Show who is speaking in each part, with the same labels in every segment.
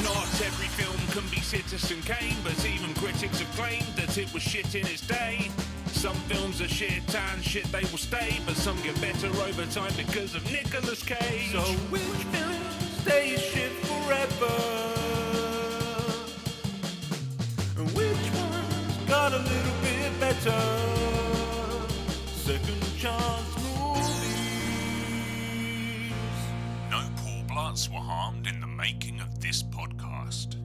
Speaker 1: Not every film can be Citizen Kane, but even critics have claimed that it was shit in its day. Some films are shit and shit they will stay, but some get better over time because of Nicolas Cage. So which film stays shit forever? And which one's got a little bit better? Second chance movies. No poor bloods were harmed in the making of this podcast.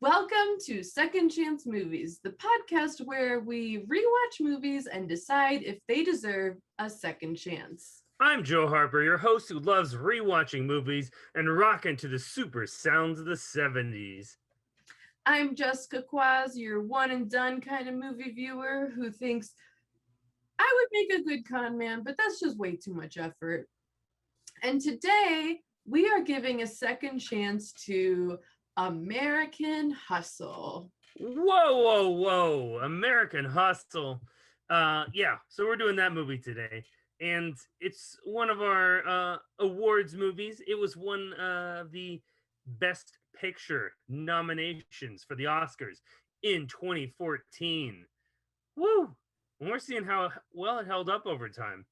Speaker 2: Welcome to Second Chance Movies, the podcast where we rewatch movies and decide if they deserve a second chance.
Speaker 3: I'm Joe Harper, your host who loves rewatching movies and rocking to the super sounds of the 70s.
Speaker 2: I'm Jessica Kwazz, your one and done kind of movie viewer who thinks I would make a good con man, but that's just way too much effort. And today we are giving a second chance to American Hustle.
Speaker 3: Whoa. American Hustle. So we're doing that movie today. And it's one of our awards movies. It was one of the Best Picture nominations for the Oscars in 2014. Woo! And we're seeing how well it held up over time.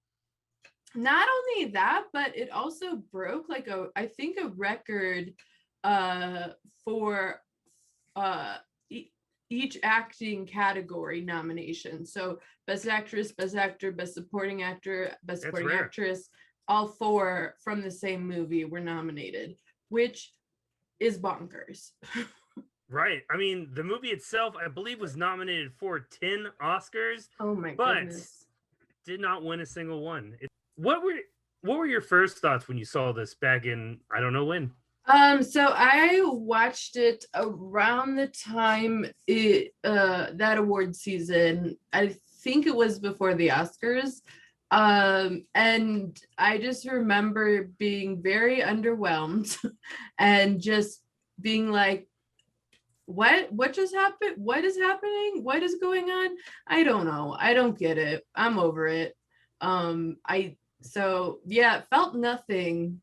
Speaker 2: Not only that, but it also broke I think a record for each acting category nomination. So Best Actress, Best Actor, Best Supporting Actor, Best Supporting Actress, all four from the same movie were nominated, which is bonkers.
Speaker 3: Right. I mean, the movie itself, I believe, was nominated for 10 Oscars.
Speaker 2: Oh my
Speaker 3: but
Speaker 2: goodness.
Speaker 3: Did not win a single one. What were your first thoughts when you saw this back in, I don't know when?
Speaker 2: So I watched it around the time that award season. I think it was before the Oscars. And I just remember being very underwhelmed and just being like, what just happened? What is happening? What is going on? I don't know. I don't get it. I'm over it. It felt nothing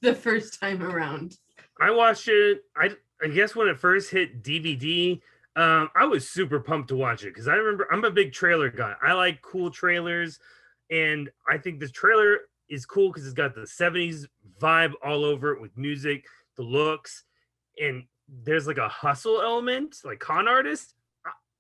Speaker 2: the first time around.
Speaker 3: I watched it, I guess when it first hit DVD, I was super pumped to watch it because I remember I'm a big trailer guy. I like cool trailers, and I think this trailer is cool because it's got the 70s vibe all over it with music, the looks, and there's like a hustle element, like con artist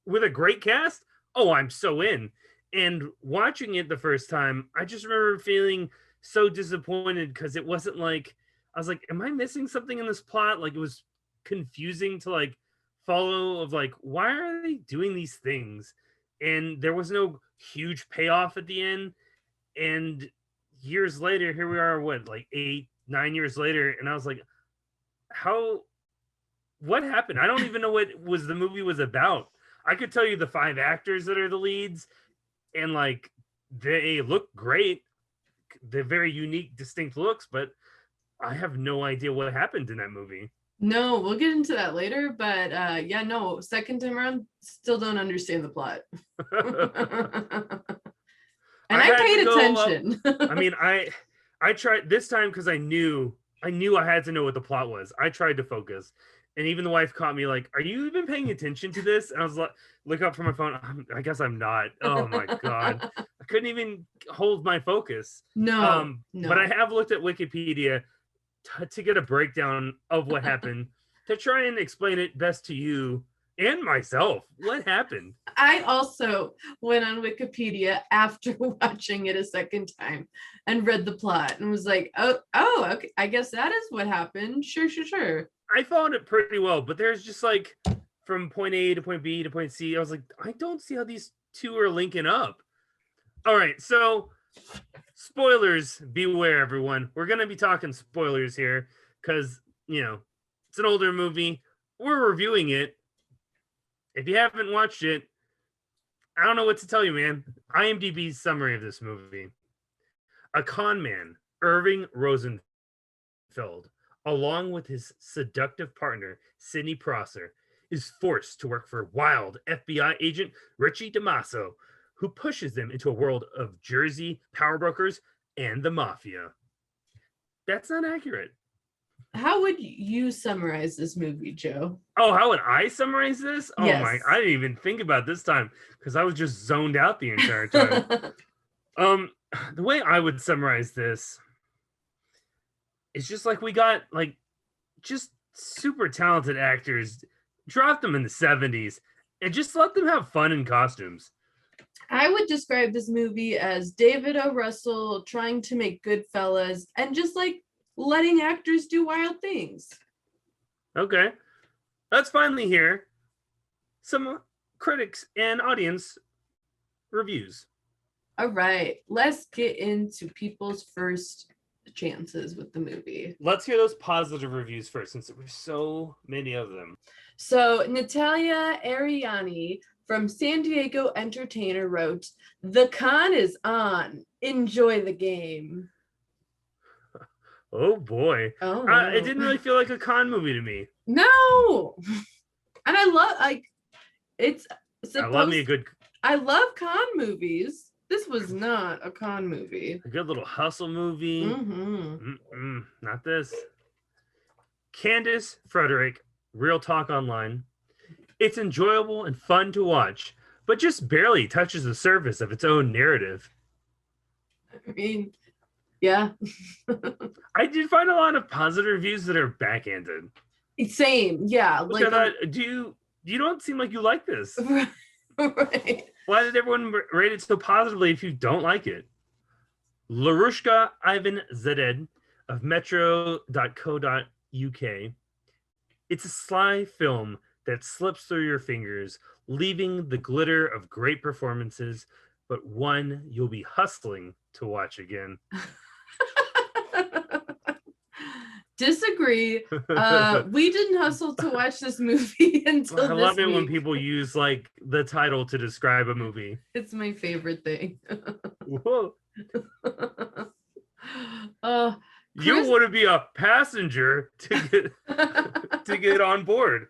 Speaker 3: with a great cast. Oh, I'm so in. And watching it the first time, I just remember feeling so disappointed because it wasn't like, I was like, am I missing something in this plot? Like, it was confusing to like follow of like, why are they doing these things? And there was no huge payoff at the end. And years later, here we are, like 8-9 years later. And I was like, what happened? I don't even know what the movie was about. I could tell you the 5 actors that are the leads, and like they look great. They're very unique, distinct looks, but I have no idea what happened in that movie.
Speaker 2: No, we'll get into that later, but second time around, still don't understand the plot. And I paid attention.
Speaker 3: I mean, I tried this time because I knew I had to know what the plot was. I tried to focus. And even the wife caught me like, are you even paying attention to this? And I was like, look up from my phone. I guess I'm not. Oh my God. I couldn't even hold my focus.
Speaker 2: No.
Speaker 3: But I have looked at Wikipedia to get a breakdown of what happened to try and explain it best to you and myself. What happened?
Speaker 2: I also went on Wikipedia after watching it a second time and read the plot and was like, oh, okay. I guess that is what happened. Sure.
Speaker 3: I followed it pretty well, but there's just like from point A to point B to point C. I was like, I don't see how these two are linking up. All right, so spoilers, beware, everyone. We're going to be talking spoilers here because, it's an older movie. We're reviewing it. If you haven't watched it, I don't know what to tell you, man. IMDb's summary of this movie. A con man, Irving Rosenfeld, along with his seductive partner, Sidney Prosser, is forced to work for wild FBI agent Richie DeMasso, who pushes them into a world of Jersey power brokers, and the Mafia. That's not accurate.
Speaker 2: How would you summarize this movie, Joe?
Speaker 3: Oh, how would I summarize this? Oh
Speaker 2: Yes.
Speaker 3: my, I didn't even think about this time because I was just zoned out the entire time. The way I would summarize this is just like we got like just super talented actors, dropped them in the 70s, and just let them have fun in costumes.
Speaker 2: I would describe this movie as David O. Russell trying to make Goodfellas and just like letting actors do wild things.
Speaker 3: Okay. Let's finally hear some critics and audience reviews.
Speaker 2: All right, let's get into people's first chances with the movie.
Speaker 3: Let's hear those positive reviews first, since there's so many of them.
Speaker 2: So Natalia Ariani from San Diego Entertainer wrote, "The con is on. Enjoy the game."
Speaker 3: Oh boy.
Speaker 2: Oh, no.
Speaker 3: It didn't really feel like a con movie to me.
Speaker 2: No. And I love it's supposed, I love con movies. This was not a con movie.
Speaker 3: A good little hustle movie. Not this. Candace Frederick, Real Talk Online. It's enjoyable and fun to watch, but just barely touches the surface of its own narrative.
Speaker 2: I mean, yeah.
Speaker 3: I did find a lot of positive reviews that are backhanded.
Speaker 2: Same, yeah.
Speaker 3: Like, I thought, you don't seem like you like this.
Speaker 2: Right.
Speaker 3: Why did everyone rate it so positively if you don't like it? Larushka Ivan Zeded of metro.co.uk. It's a sly film that slips through your fingers, leaving the glitter of great performances, but one you'll be hustling to watch again.
Speaker 2: Disagree. We didn't hustle to watch this movie until
Speaker 3: I love it when people use like the title to describe a movie.
Speaker 2: It's my favorite thing.
Speaker 3: Whoa. You want to be a passenger to get on board.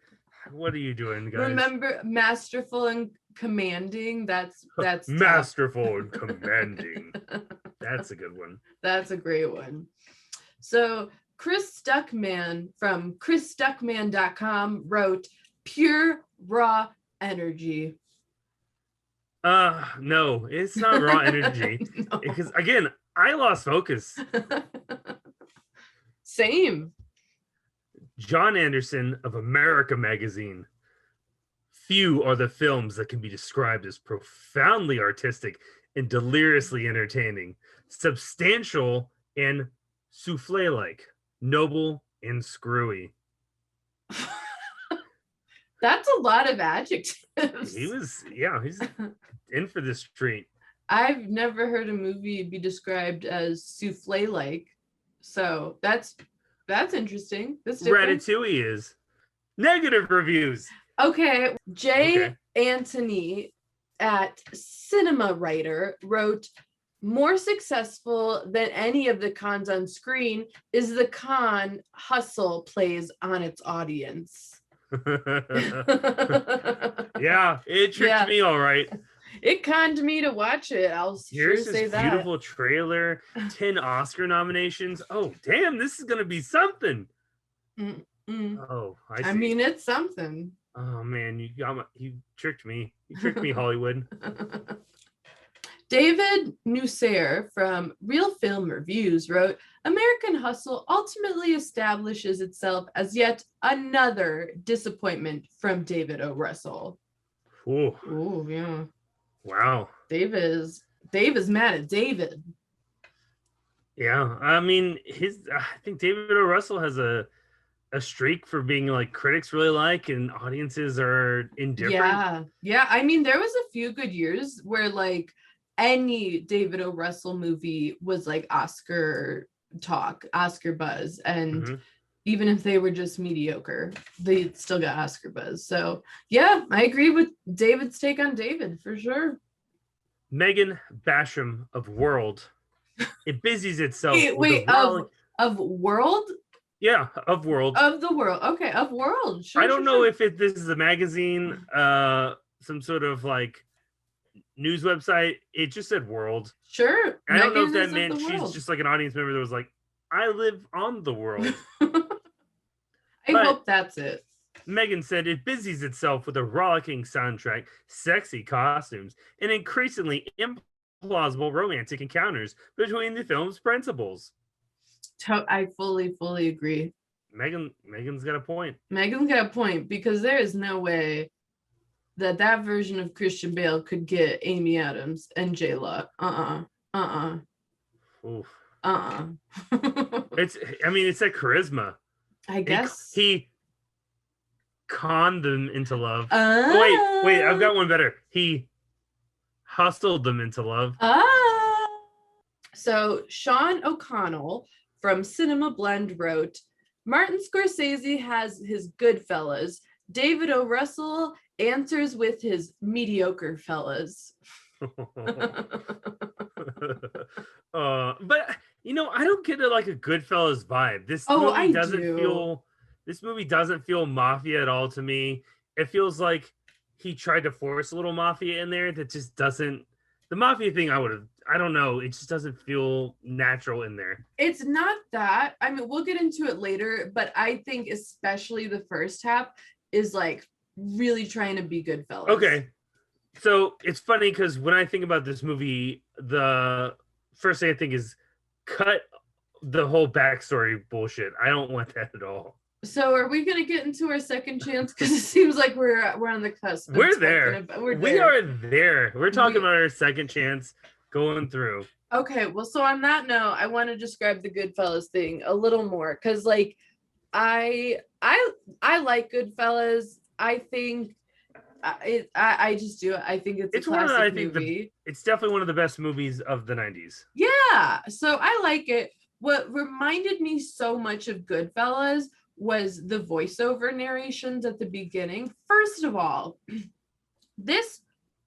Speaker 3: What are you doing, guys?
Speaker 2: Remember, masterful and commanding. That's
Speaker 3: masterful and commanding. That's a good one.
Speaker 2: That's a great one. So Chris Stuckman from chrisstuckman.com wrote, "Pure raw energy."
Speaker 3: No, it's not raw energy. No. Because again, I lost focus.
Speaker 2: Same.
Speaker 3: John Anderson of America Magazine. Few are the films that can be described as profoundly artistic and deliriously entertaining, substantial and souffle-like, noble and screwy.
Speaker 2: That's a lot of adjectives.
Speaker 3: He's in for this treat.
Speaker 2: I've never heard a movie be described as souffle-like, so that's interesting. That's different.
Speaker 3: Ratatouille is. Negative reviews.
Speaker 2: Okay, Anthony at Cinema Writer wrote, "More successful than any of the cons on screen is the con Hustle plays on its audience."
Speaker 3: Yeah, it tricked me all right.
Speaker 2: It conned me to watch it. I'll sure say that.
Speaker 3: Beautiful trailer, 10 Oscar nominations. Oh, damn, this is going to be something. Oh, I see.
Speaker 2: I mean, it's something.
Speaker 3: Oh, man, you tricked me. You tricked me, Hollywood.
Speaker 2: David Nusser from Real Film Reviews wrote, "American Hustle ultimately establishes itself as yet another disappointment from David O. Russell." Oh, yeah.
Speaker 3: Wow.
Speaker 2: Dave is mad at David.
Speaker 3: Yeah, I mean, I think David O. Russell has a streak for being like critics really like and audiences are indifferent.
Speaker 2: Yeah. I mean, there was a few good years where like any David O. Russell movie was like Oscar talk, Oscar buzz, and even if they were just mediocre, they still got Oscar buzz. So yeah, I agree with David's take on David for sure.
Speaker 3: Megan Basham of World. It busies itself.
Speaker 2: Of World?
Speaker 3: Yeah, of World.
Speaker 2: Of the World. Okay, of World. Sure,
Speaker 3: I don't know if this is a magazine, some sort of like news website, it just said world.
Speaker 2: Sure.
Speaker 3: I don't know if
Speaker 2: Megan
Speaker 3: that
Speaker 2: is of
Speaker 3: meant
Speaker 2: the
Speaker 3: she's
Speaker 2: world.
Speaker 3: just like an audience member that was like, I live on the world.
Speaker 2: I
Speaker 3: But
Speaker 2: hope that's it.
Speaker 3: Megan said it busies itself with a rollicking soundtrack, sexy costumes, and increasingly implausible romantic encounters between the film's principals.
Speaker 2: I fully agree.
Speaker 3: Megan's got a point.
Speaker 2: Megan's got a point, because there is no way that version of Christian Bale could get Amy Adams and J-Law.
Speaker 3: Oof.
Speaker 2: It's
Speaker 3: that charisma.
Speaker 2: I guess
Speaker 3: He conned them into love. Wait, I've got one better. He hustled them into love.
Speaker 2: So Sean O'Connell from Cinema Blend wrote, Martin Scorsese has his Goodfellas. David O. Russell answers with his mediocre fellas.
Speaker 3: But I don't get a Goodfellas vibe. This movie doesn't feel mafia at all to me. It feels like he tried to force a little mafia in there that just doesn't. The mafia thing, I don't know. It just doesn't feel natural in there.
Speaker 2: It's not that. I mean, we'll get into it later, but I think especially the first half is like really trying to be Goodfellas.
Speaker 3: Okay. So it's funny because when I think about this movie, the first thing I think is cut the whole backstory bullshit. I don't want that at all.
Speaker 2: So are we going to get into our second chance? Because it seems like we're on the cusp.
Speaker 3: We're there. We are there. We're talking about our second chance going through.
Speaker 2: Okay. Well, so on that note, I want to describe the Goodfellas thing a little more, because I like Goodfellas. I think I just do. I think it's a classic movie.
Speaker 3: It's definitely one of the best movies of the 90s.
Speaker 2: Yeah. So I like it. What reminded me so much of Goodfellas was the voiceover narrations at the beginning. First of all, this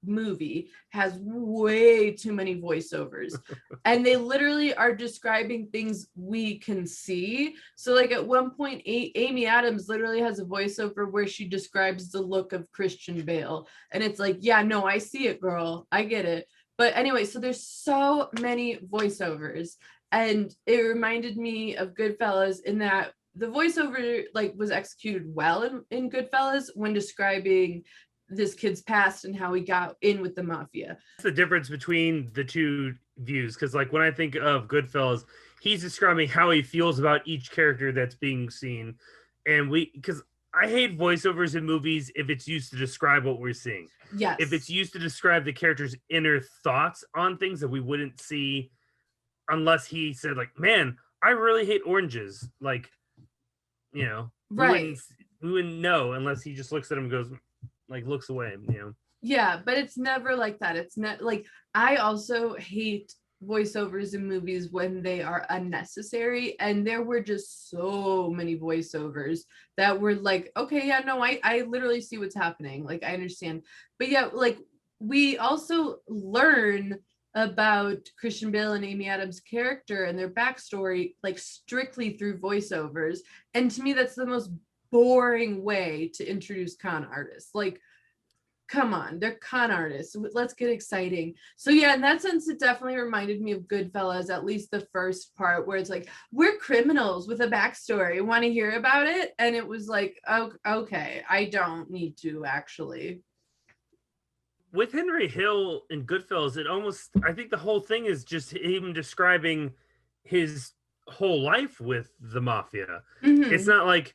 Speaker 2: movie has way too many voiceovers, and they literally are describing things we can see. So at one point, Amy Adams literally has a voiceover where she describes the look of Christian Bale, and it's like, yeah, no, I see it, girl, I get it. But anyway, so there's so many voiceovers, and it reminded me of Goodfellas in that the voiceover was executed well in Goodfellas when describing this kid's past and how he got in with the mafia.
Speaker 3: That's the difference between the two views, because when I think of Goodfellas, he's describing how he feels about each character that's being seen, and because I hate voiceovers in movies if it's used to describe what we're seeing.
Speaker 2: Yes.
Speaker 3: If it's used to describe the character's inner thoughts on things that we wouldn't see unless he said man, I really hate oranges. Right. We wouldn't know unless he just looks at him and goes, looks away,
Speaker 2: Yeah, but it's never like that. It's not I also hate voiceovers in movies when they are unnecessary, and there were just so many voiceovers that were okay, yeah, no, I literally see what's happening, I understand. But yeah, we also learn about Christian Bale and Amy Adams' character and their backstory strictly through voiceovers, and to me that's the most boring way to introduce con artists. Come on, they're con artists. Let's get exciting. So yeah, in that sense, it definitely reminded me of Goodfellas, at least the first part where it's we're criminals with a backstory. Want to hear about it? And it was oh, okay, I don't need to actually.
Speaker 3: With Henry Hill in Goodfellas, I think the whole thing is just him describing his whole life with the mafia. Mm-hmm. It's not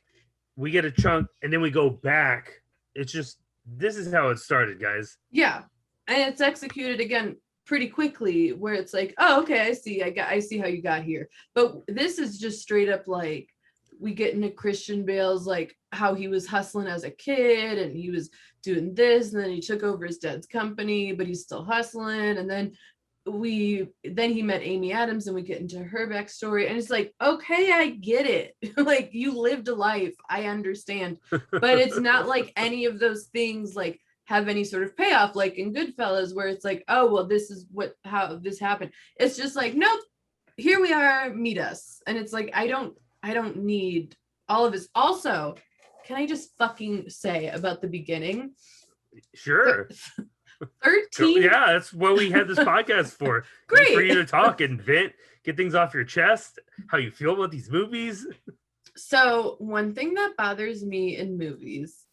Speaker 3: we get a chunk and then we go back. It's just, this is how it started, guys.
Speaker 2: Yeah. And it's executed again pretty quickly, where it's oh, okay, I see how you got here. But this is just straight up we get into Christian Bale's how he was hustling as a kid, and he was doing this, and then he took over his dad's company, but he's still hustling. And then he met Amy Adams, and we get into her backstory, and it's okay, I get it. You lived a life, I understand, but it's not any of those things have any sort of payoff in Goodfellas, where it's oh, well, this is how this happened. It's just nope, here we are, meet us. And it's I don't need all of this. Also, can I just fucking say about the beginning?
Speaker 3: Sure.
Speaker 2: 13.
Speaker 3: Yeah, that's what we had this podcast for.
Speaker 2: Great.
Speaker 3: For you to talk and vent, get things off your chest, how you feel about these movies.
Speaker 2: So one thing that bothers me in movies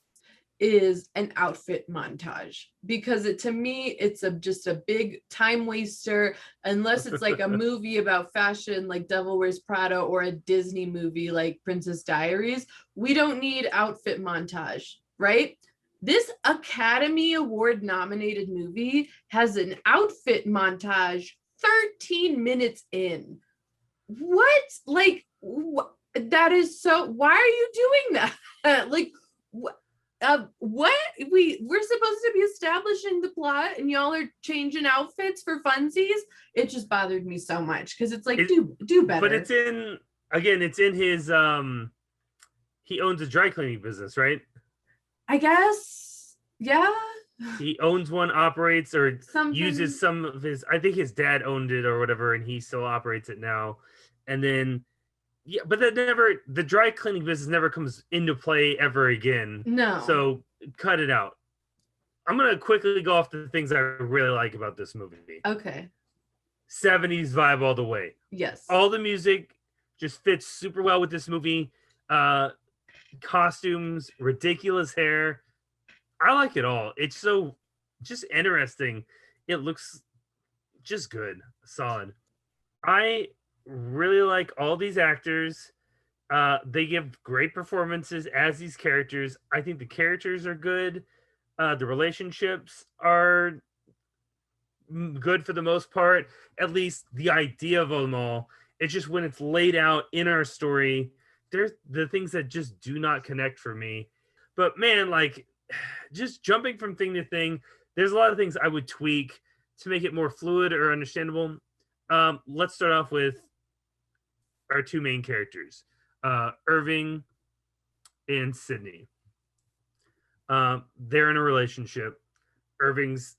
Speaker 2: is an outfit montage, because to me it's just a big time waster, unless it's like a movie about fashion like Devil Wears Prada or a Disney movie like Princess Diaries. We don't need outfit montage, right? This Academy Award nominated movie has an outfit montage 13 minutes in. What? Like, that is so, why are you doing that? Like, what? We're supposed to be establishing the plot and y'all are changing outfits for funsies. It just bothered me so much, because it's like, do better.
Speaker 3: But it's in his he owns a dry cleaning business, right?
Speaker 2: I guess, yeah.
Speaker 3: He owns one, operates, or
Speaker 2: Something.
Speaker 3: uses some of his, I think his dad owned it or whatever, and he still operates it now. And then yeah, but the dry cleaning business never comes into play ever again.
Speaker 2: No.
Speaker 3: So cut it out. I'm going to quickly go off the things I really like about this movie.
Speaker 2: Okay.
Speaker 3: 70s vibe all the way.
Speaker 2: Yes.
Speaker 3: All the music just fits super well with this movie. Costumes, ridiculous hair. I like it all. It's so just interesting. It looks just good. Solid. I really like all these actors. They give great performances as these characters. I think the characters are good. The relationships are good for the most part. At least the idea of them all. It's just when it's laid out in our story, there's the things that just do not connect for me. But man, like, just jumping from thing to thing, there's a lot of things I would tweak to make it more fluid or understandable. Let's start off with our two main characters, Irving and Sydney. They're in a relationship. Irving's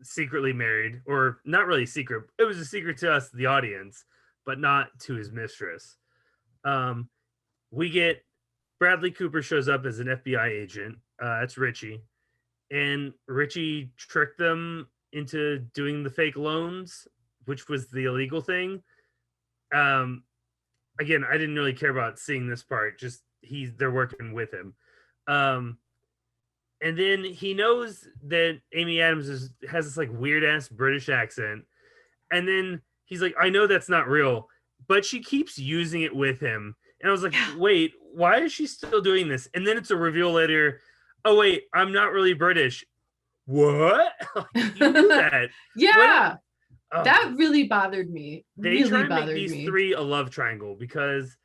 Speaker 3: secretly married, or not really secret. It was a secret to us, the audience, but not to his mistress. We get Bradley Cooper shows up as an FBI agent. That's Richie. And Richie tricked them into doing the fake loans, which was the illegal thing. Again, I didn't really care about seeing this part. Just they're working with him. And then he knows that Amy Adams has this like weird ass British accent. And then he's like, I know that's not real, but she keeps using it with him. And I was like, wait, why is she still doing this? And then it's a reveal later. Oh, wait, I'm not really British. What? You knew that.
Speaker 2: Yeah. That really bothered me.
Speaker 3: They try to make these three a love triangle because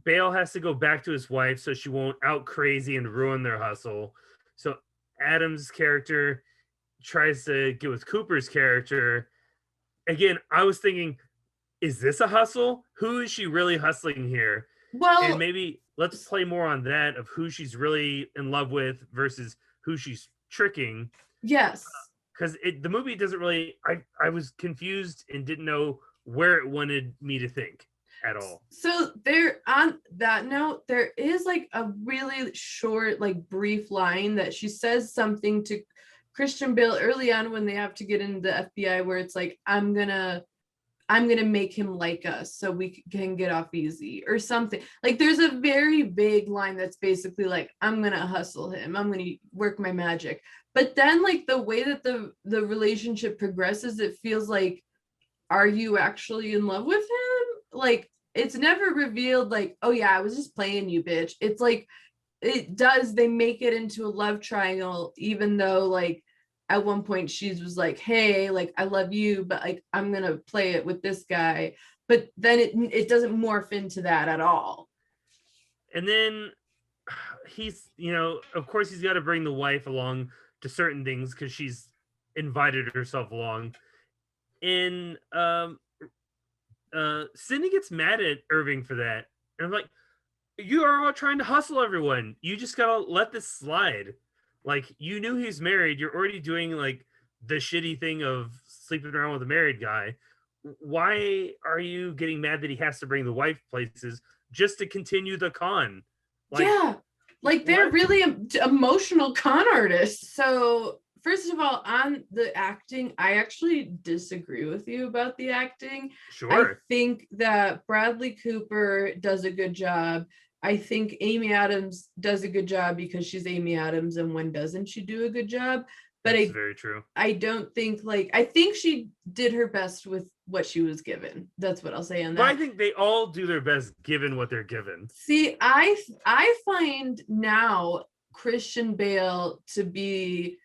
Speaker 3: Bale has to go back to his wife so she won't out crazy and ruin their hustle. So Adam's character tries to get with Cooper's character. Again, I was thinking, is this a hustle? Who is she really hustling here?
Speaker 2: Well,
Speaker 3: and maybe let's play more on that of who she's really in love with versus who she's tricking.
Speaker 2: Yes.
Speaker 3: Because the movie doesn't really, I was confused and didn't know where it wanted me to think at all.
Speaker 2: So there, on that note, there is like a really short, like brief line that she says something to Christian Bale early on when they have to get into the FBI, where it's like, I'm gonna make him like us so we can get off easy or something. Like there's a very vague line that's basically like, I'm gonna hustle him, I'm gonna work my magic. But then like the way that the relationship progresses, it feels like, are you actually in love with him? Like it's never revealed like, oh yeah, I was just playing you, bitch. It's like they make it into a love triangle, even though like at one point she was like, hey, like I love you, but like I'm gonna play it with this guy. But then it doesn't morph into that at all. And
Speaker 3: then he's, of course he's got to bring the wife along to certain things because she's invited herself along. And Sydney gets mad at Irving for that. And I'm like, you are all trying to hustle everyone. You just gotta let this slide. Like, you knew he's married. You're already doing like the shitty thing of sleeping around with a married guy. Why are you getting mad that he has to bring the wife places just to continue the con? Like,
Speaker 2: yeah. Like they're really emotional con artists. So first of all, on the acting, I actually disagree with you about the acting.
Speaker 3: Sure.
Speaker 2: I think that Bradley Cooper does a good job. I think Amy Adams does a good job because she's Amy Adams, and when doesn't she do a good job? But
Speaker 3: That's very true.
Speaker 2: I don't think I think she did her best with what she was given. That's what I'll say on that.
Speaker 3: But I think they all do their best given what they're given.
Speaker 2: See, I find now Christian Bale to be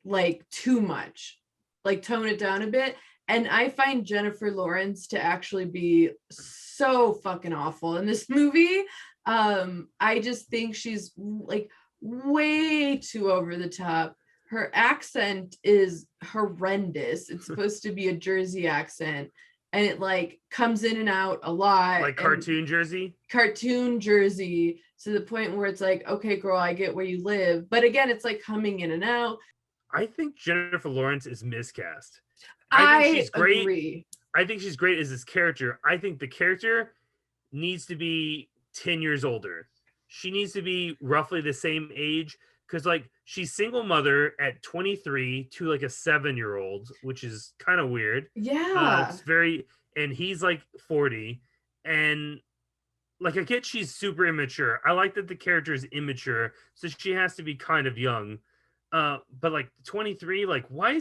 Speaker 2: like too much, like tone it down a bit. And I find Jennifer Lawrence to actually be so fucking awful in this movie. I just think she's like way too over the top. Her accent is horrendous. It's supposed to be a Jersey accent, and it like comes in and out a lot.
Speaker 3: Like cartoon Jersey?
Speaker 2: Cartoon Jersey, to the point where it's like, okay, girl, I get where you live. But again, it's like coming in and out.
Speaker 3: I think Jennifer Lawrence is miscast.
Speaker 2: I
Speaker 3: think she's great.
Speaker 2: Agree.
Speaker 3: I think she's great as this character. I think the character needs to be 10 years older. She needs to be roughly the same age, because like she's single mother at 23 to like a 7-year-old, which is kind of weird.
Speaker 2: Yeah.
Speaker 3: It's very, and he's like 40, and like I get she's super immature. I like that the character is immature, so she has to be kind of young. But like 23, like why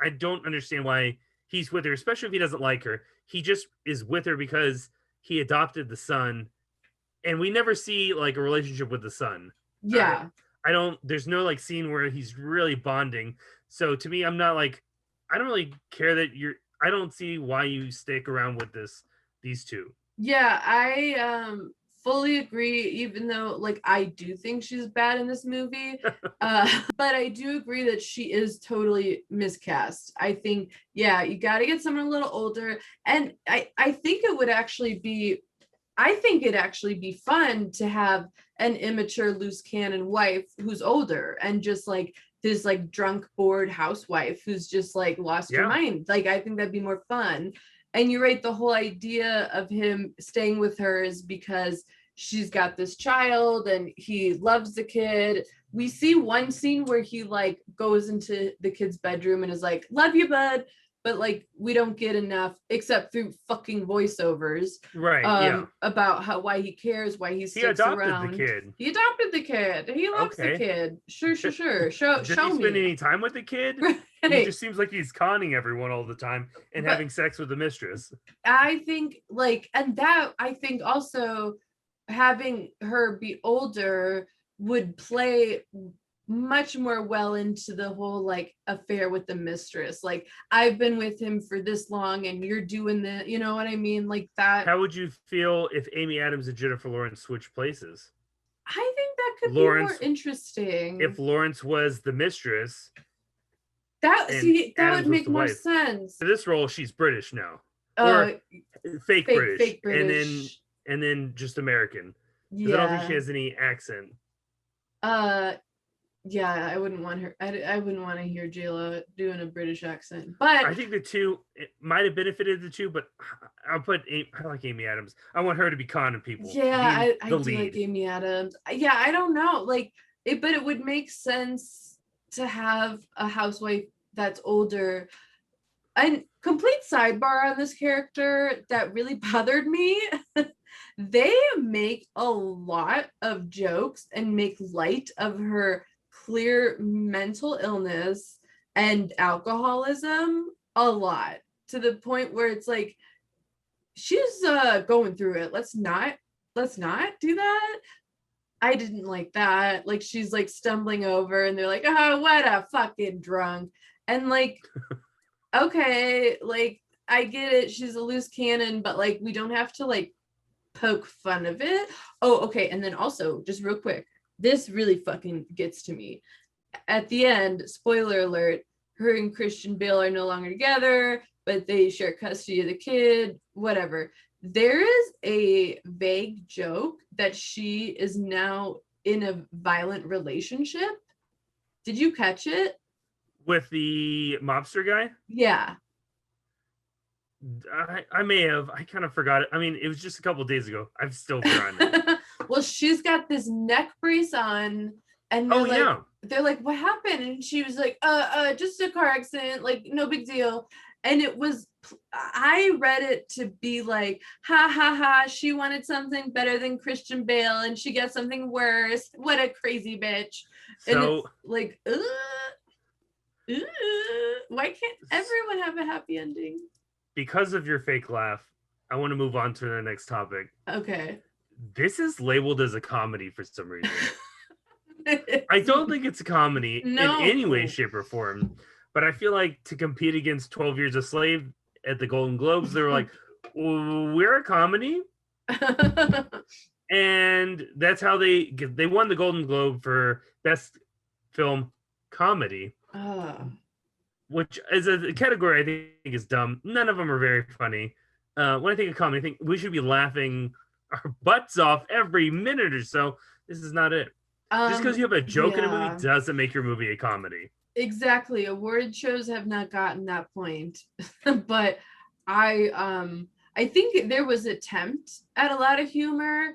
Speaker 3: I don't understand why he's with her, especially if he doesn't like her. He just is with her because he adopted the son, and we never see like a relationship with the son.
Speaker 2: Yeah.
Speaker 3: There's no like scene where he's really bonding. So to me, I don't really care that I don't see why you stick around with these two.
Speaker 2: Yeah, I fully agree, even though like I do think she's bad in this movie. But I do agree that she is totally miscast. I think, yeah, you got to get someone a little older. And I think it would actually be, it'd actually be fun to have an immature loose cannon wife who's older, and just like this like drunk bored housewife who's just like lost her mind. Like I think that'd be more fun. And you're right, the whole idea of him staying with her is because she's got this child and he loves the kid. We see one scene where he like goes into the kid's bedroom and is like, love you, bud. But like we don't get enough except through fucking voiceovers,
Speaker 3: right?
Speaker 2: About why he cares, why he sticks around. He adopted the kid. He loves the kid. Sure. Show
Speaker 3: he
Speaker 2: me.
Speaker 3: Spend any time with the kid? Right. He just seems like he's conning everyone all the time and having sex with the mistress.
Speaker 2: I think I think also having her be older would play much more well into the whole like affair with the mistress. Like I've been with him for this long and you're doing the, you know what I mean? Like that.
Speaker 3: How would you feel if Amy Adams and Jennifer Lawrence switched places?
Speaker 2: I think that could be more interesting.
Speaker 3: If Lawrence was the mistress,
Speaker 2: that would make more sense.
Speaker 3: For this role, she's British now. Fake British. And then just American. Yeah. I don't think she has any accent.
Speaker 2: Yeah, I wouldn't want her. I wouldn't want to hear J-Lo doing a British accent. But
Speaker 3: I think it might have benefited the two. But I like Amy Adams. I want her to be conning people.
Speaker 2: Yeah, I do like Amy Adams. Yeah, I don't know, like it, but it would make sense to have a housewife that's older. And complete sidebar on this character that really bothered me. They make a lot of jokes and make light of her clear mental illness and alcoholism a lot, to the point where it's like she's going through it. Let's not do that. I didn't like that. Like she's like stumbling over and they're like, oh, what a fucking drunk. And like, okay, like I get it, she's a loose cannon, but like we don't have to like poke fun of it. Oh, okay. And then also, just real quick, this really fucking gets to me. At the end, spoiler alert, her and Christian Bale are no longer together, but they share custody of the kid, whatever. There is a vague joke that she is now in a violent relationship. Did you catch it?
Speaker 3: With the mobster guy?
Speaker 2: Yeah.
Speaker 3: I may have. I kind of forgot it. I mean, it was just a couple of days ago. I've still forgotten it.
Speaker 2: Well, she's got this neck brace on, and they're like, what happened? And she was like, just a car accident, like no big deal. And it was, I read it to be like, ha ha ha, she wanted something better than Christian Bale and she gets something worse. What a crazy bitch. And
Speaker 3: So
Speaker 2: it's like, why can't everyone have a happy ending?
Speaker 3: because of your fake laugh, I want to move on to the next topic.
Speaker 2: Okay.
Speaker 3: This is labeled as a comedy for some reason. I don't think it's a comedy in any way, shape, or form. But I feel like to compete against 12 Years a Slave at the Golden Globes, they were like, we're a comedy. And that's how they won the Golden Globe for Best Film Comedy. Which is a category I think is dumb. None of them are very funny. When I think of comedy, I think we should be laughing our butts off every minute or so. This is not it. Just because you have a joke in a movie doesn't make your movie a comedy.
Speaker 2: Exactly. Award shows have not gotten that point. But I think there was attempt at a lot of humor,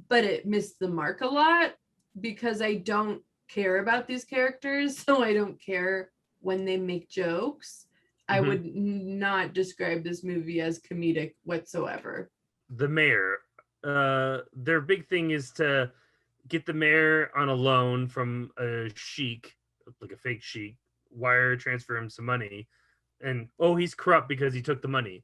Speaker 2: but it missed the mark a lot because I don't care about these characters, so I don't care when they make jokes. I would not describe this movie as comedic whatsoever.
Speaker 3: The mayor, their big thing is to get the mayor on a loan from a sheik, like a fake sheik, wire transfer him some money, and he's corrupt because he took the money.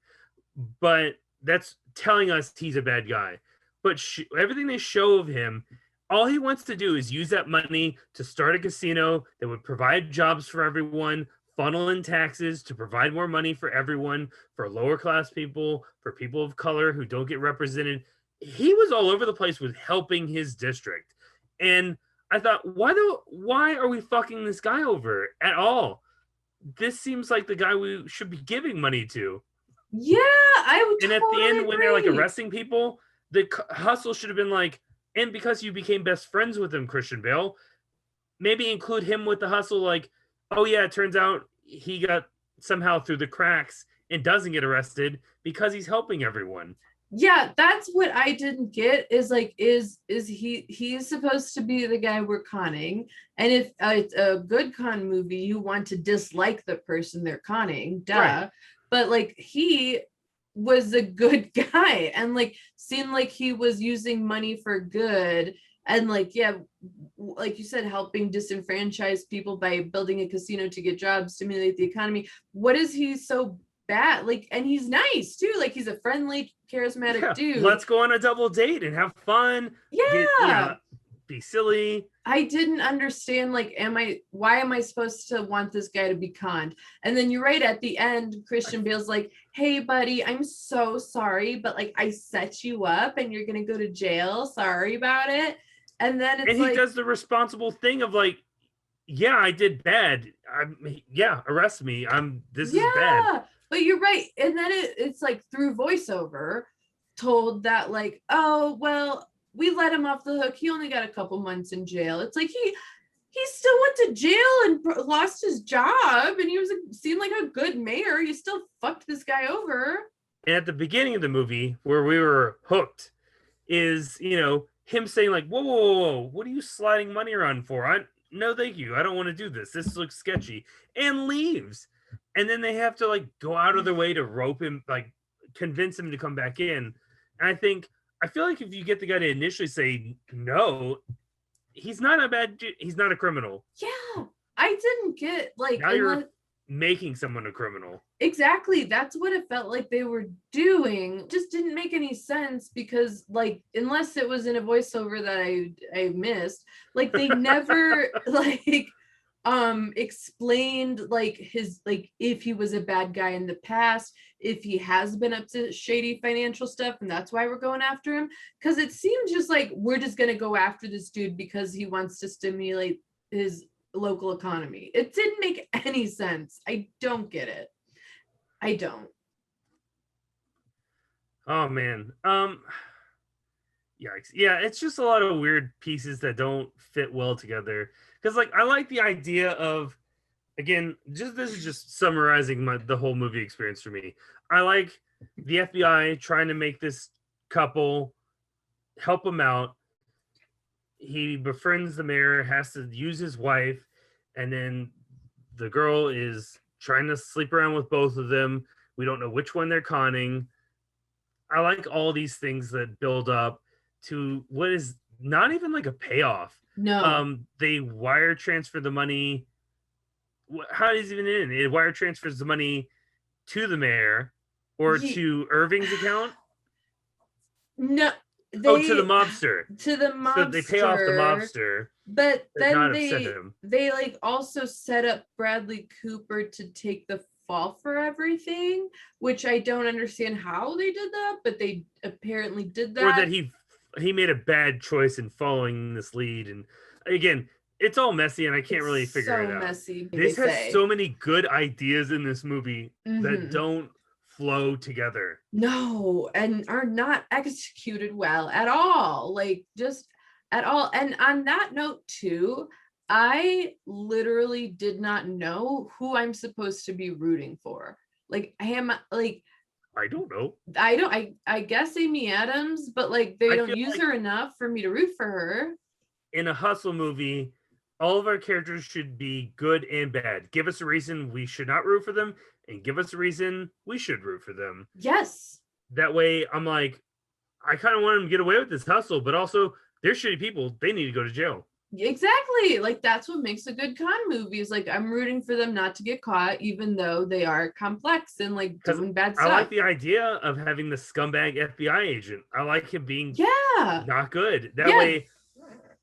Speaker 3: But that's telling us he's a bad guy. But everything they show of him, all he wants to do is use that money to start a casino that would provide jobs for everyone, funnel in taxes to provide more money for everyone, for lower class people, for people of color who don't get represented. He was all over the place with helping his district. And I thought, why are we fucking this guy over at all? This seems like the guy we should be giving money to.
Speaker 2: Yeah, I would.
Speaker 3: And at the end, when they're like arresting people, the hustle should have been like, and because you became best friends with him, Christian Bale, maybe include him with the hustle. Like, oh yeah, it turns out he got somehow through the cracks and doesn't get arrested because he's helping everyone.
Speaker 2: Yeah, that's what I didn't get is like, is he's supposed to be the guy we're conning. And if it's a good con movie, you want to dislike the person they're conning, duh. Right. But like he was a good guy and like seemed like he was using money for good. And like, yeah, like you said, helping disenfranchised people by building a casino to get jobs, stimulate the economy. What is he so bad? Like, and he's nice too. Like he's a friendly, charismatic dude.
Speaker 3: Let's go on a double date and have fun.
Speaker 2: Yeah.
Speaker 3: Be silly.
Speaker 2: I didn't understand, like, why am I supposed to want this guy to be conned? And then you're right, at the end, Christian Bale's like, hey buddy, I'm so sorry, but like I set you up and you're gonna go to jail. Sorry about it. And then it's
Speaker 3: he does the responsible thing of like, yeah, I did bad. Arrest me. This is bad.
Speaker 2: But you're right. And then it's like through voiceover told that like, oh, well, we let him off the hook. He only got a couple months in jail. It's like he still went to jail and lost his job. And he seemed like a good mayor. You still fucked this guy over.
Speaker 3: And at the beginning of the movie where we were hooked is, him saying like, whoa, what are you sliding money around for? No, thank you. I don't want to do this. This looks sketchy. And leaves. And then they have to like go out of their way to rope him, like convince him to come back in. And I feel like if you get the guy to initially say no, he's not a criminal.
Speaker 2: Yeah. I didn't get like,
Speaker 3: now you're making someone a criminal.
Speaker 2: Exactly. That's what it felt like they were doing. It just didn't make any sense because like, unless it was in a voiceover that I missed, like they never like explained like his, like if he was a bad guy in the past, if he has been up to shady financial stuff and that's why we're going after him. Because it seemed just like we're just going to go after this dude because he wants to stimulate his local economy. It didn't make any sense. I don't get it. I don't.
Speaker 3: Oh man. Yikes. Yeah, it's just a lot of weird pieces that don't fit well together. Because like I like the idea of, again, this is just summarizing the whole movie experience for me. I like the FBI trying to make this couple help them out. he befriends the mayor, has to use his wife, and then the girl is trying to sleep around with both of them. We don't know which one they're conning. I like all these things that build up to what is not even like a payoff.
Speaker 2: No.
Speaker 3: They wire transfer the money. How does it even end? It wire transfers the money to the mayor or to Irving's account.
Speaker 2: No,
Speaker 3: to the mobster.
Speaker 2: To the mobster.
Speaker 3: So they pay off the mobster.
Speaker 2: But then they like also set up Bradley Cooper to take the fall for everything, which I don't understand how they did that, but they apparently did that.
Speaker 3: Or that he made a bad choice in following this lead. And again, it's all messy and I can't really figure it out.
Speaker 2: Messy.
Speaker 3: This has so many good ideas in this movie that don't flow together.
Speaker 2: No, and are not executed well at all. Like just at all. And on that note too, I literally did not know who I'm supposed to be rooting for. Like I don't know. I guess Amy Adams, but like they don't use her enough for me to root for her.
Speaker 3: In a hustle movie, all of our characters should be good and bad. Give us a reason we should not root for them, and give us a reason we should root for them.
Speaker 2: Yes.
Speaker 3: That way, I'm like, I kind of want them to get away with this hustle, but also they're shitty people. They need to go to jail.
Speaker 2: Exactly. Like that's what makes a good con movie. Is like I'm rooting for them not to get caught, even though they are complex and like doing bad stuff.
Speaker 3: I like the idea of having the scumbag FBI agent. I like him being not good. That way,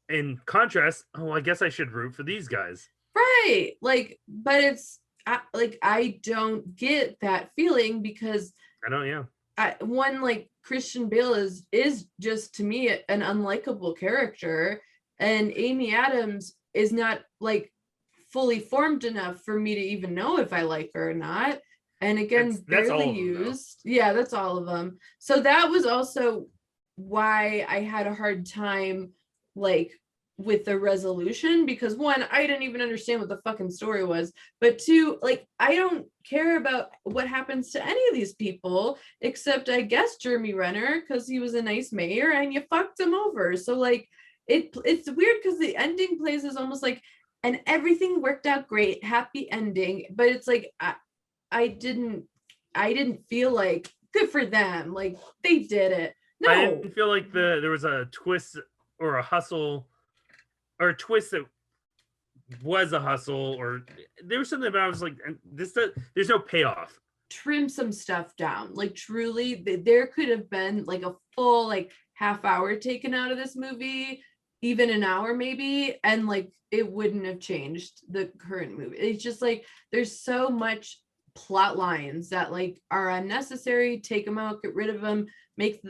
Speaker 3: in contrast, I guess I should root for these guys.
Speaker 2: Right. Like, but it's like I don't get that feeling because
Speaker 3: I don't.
Speaker 2: One, like Christian Bale is just to me an unlikable character, and Amy Adams is not like fully formed enough for me to even know if I like her or not. And again, barely used. Yeah, that's all of them. So that was also why I had a hard time like with the resolution, because one, I didn't even understand what the fucking story was, but two, like I don't care about what happens to any of these people except I guess Jeremy Renner, because he was a nice mayor and you fucked him over. So like it's weird because the ending plays is almost like and everything worked out great, happy ending, but it's like I didn't feel like good for them, like they did it. No,
Speaker 3: I didn't feel like there was a twist or a hustle or a twist that was a hustle, or there was something about I was like, there's no payoff.
Speaker 2: Trim some stuff down. Like truly, there could have been like a full like half hour taken out of this movie, even an hour maybe, and like it wouldn't have changed the current movie. It's just like there's so much plot lines that like are unnecessary. Take them out, get rid of them, make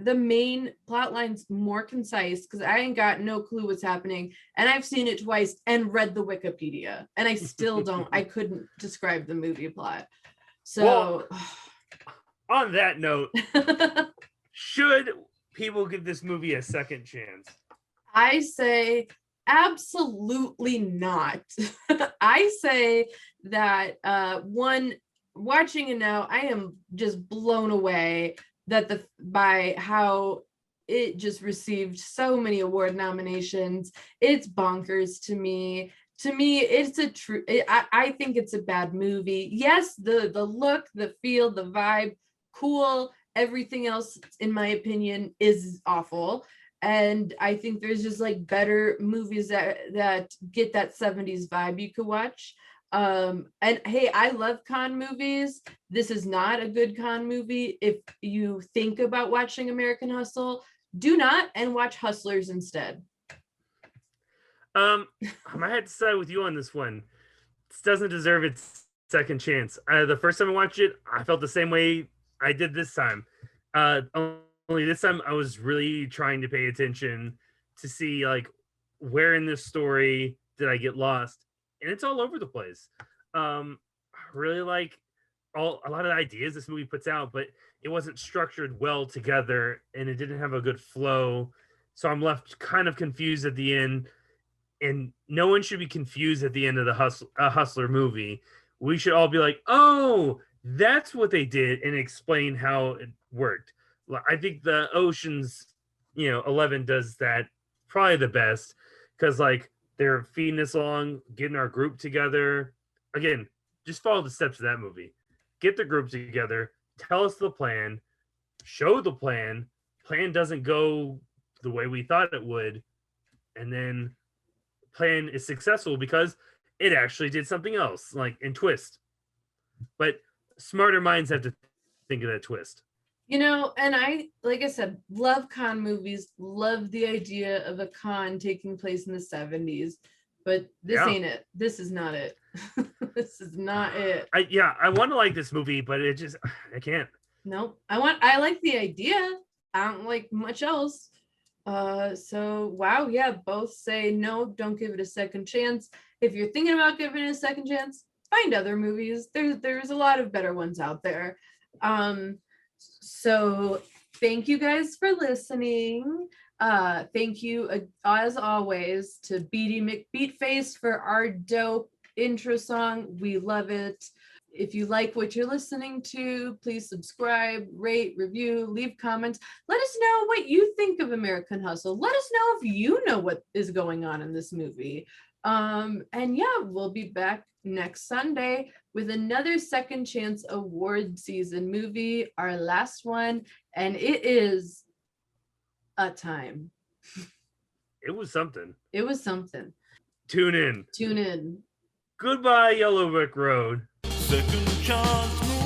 Speaker 2: the main plot lines more concise, because I ain't got no clue what's happening, and I've seen it twice and read the Wikipedia and I still don't I couldn't describe the movie plot. So
Speaker 3: on that note, should people give this movie a second chance?
Speaker 2: I say absolutely not. I say that one, watching it now, I am just blown away that by how it just received so many award nominations. It's bonkers to me. To me, it's I think it's a bad movie. Yes, the look, the feel, the vibe, cool. Everything else, in my opinion, is awful. And I think there's just like better movies that get that 70s vibe you could watch. And hey, I love con movies. This is not a good con movie. If you think about watching American Hustle, do not, and watch Hustlers instead.
Speaker 3: I might have to side with you on this one. This doesn't deserve its second chance. The first time I watched it, I felt the same way I did this time. Only this time I was really trying to pay attention to see like where in this story did I get lost, and it's all over the place. I really like a lot of the ideas this movie puts out, but it wasn't structured well together and it didn't have a good flow. So I'm left kind of confused at the end, and no one should be confused at the end of the Hustler movie. We should all be like, oh, that's what they did, and explain how it worked. I think the Ocean's, 11 does that probably the best because like they're feeding us along, getting our group together. Again, just follow the steps of that movie. Get the group together, tell us the plan, show the plan. Plan doesn't go the way we thought it would, and then plan is successful because it actually did something else, like in twist. But smarter minds have to think of that twist.
Speaker 2: You know, and I, like I said, love con movies, love the idea of a con taking place in the 70s, but this ain't it. This is not it. This is not it.
Speaker 3: I want to like this movie, but I can't.
Speaker 2: Nope. I like the idea. I don't like much else. So wow, yeah, both say no, don't give it a second chance. If you're thinking about giving it a second chance, find other movies. There's a lot of better ones out there. So thank you guys for listening. Thank you as always to Beaty McBeatface for our dope intro song. We love it. If you like what you're listening to, please subscribe, rate, review, leave comments. Let us know what you think of American Hustle. Let us know if you know what is going on in this movie. And yeah, we'll be back next Sunday with another Second Chance Award season movie, our last one, and it is a time.
Speaker 3: It was something.
Speaker 2: It was something.
Speaker 3: Tune in.
Speaker 2: Tune in.
Speaker 3: Goodbye, Yellow Brick Road.
Speaker 1: Second chance.